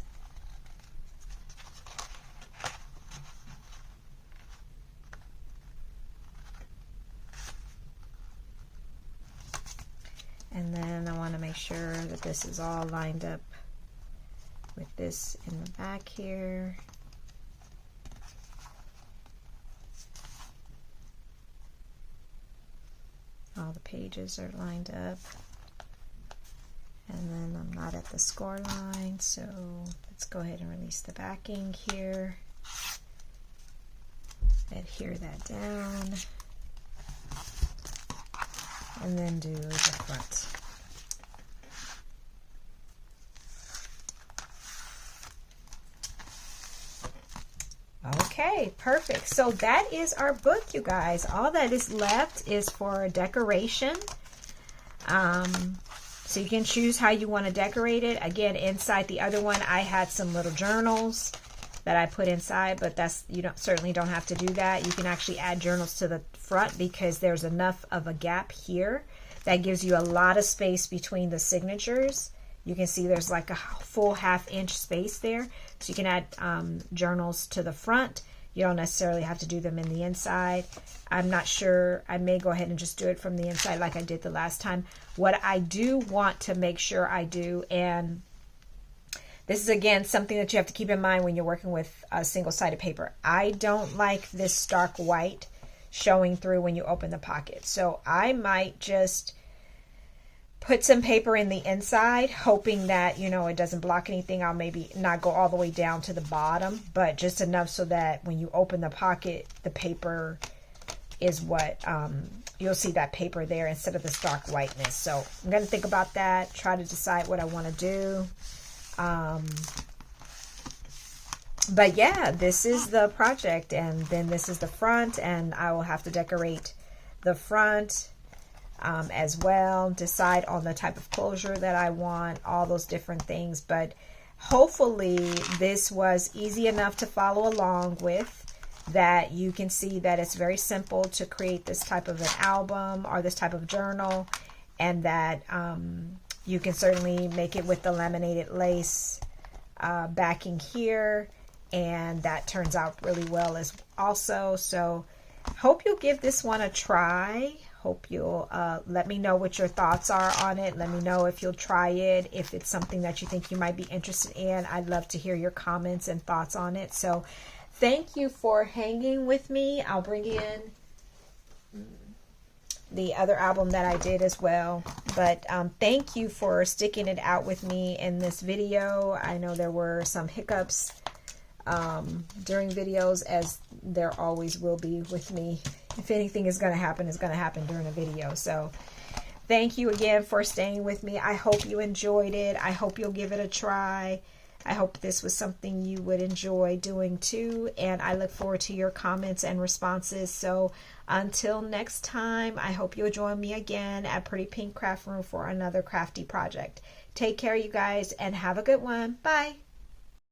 S1: And then I want to make sure that this is all lined up with this in the back here. All the pages are lined up, and then I'm not at the score line, so let's go ahead and release the backing here, adhere that down, and then do the front. Okay, perfect. So that is our book, you guys. All that is left is for decoration. So you can choose how you want to decorate it. Again, inside the other one, I had some little journals that I put inside, but that's, you certainly don't have to do that. You can actually add journals to the front because there's enough of a gap here that gives you a lot of space between the signatures. You can see there's like a full ½ inch space there. So you can add journals to the front. You don't necessarily have to do them in the inside. I'm not sure. I may go ahead and just do it from the inside like I did the last time. What I do want to make sure I do, and this is again something that you have to keep in mind when you're working with a single-sided paper. I don't like this stark white showing through when you open the pocket. So I might just put some paper in the inside, hoping that, it doesn't block anything. I'll maybe not go all the way down to the bottom, but just enough so that when you open the pocket, the paper is what, you'll see that paper there instead of the stark whiteness. So I'm going to think about that, try to decide what I want to do. But yeah, this is the project, and then this is the front, and I will have to decorate the front as well, decide on the type of closure that I want, all those different things. But hopefully this was easy enough to follow along with, that you can see that it's very simple to create this type of an album or this type of journal, and that you can certainly make it with the laminated lace backing here, and that turns out really well as also. So hope you'll give this one a try. Hope you'll let me know what your thoughts are on it. Let me know if you'll try it, if it's something that you think you might be interested in. I'd love to hear your comments and thoughts on it. So thank you for hanging with me. I'll bring in the other album that I did as well. But thank you for sticking it out with me in this video. I know there were some hiccups during videos, as there always will be with me. If anything is going to happen, it's going to happen during a video. So thank you again for staying with me. I hope you enjoyed it. I hope you'll give it a try. I hope this was something you would enjoy doing too, and I look forward to your comments and responses. So until next time, I hope you'll join me again at Pretty Pink Craft Room for another crafty project. Take care, you guys, and have a good one. Bye.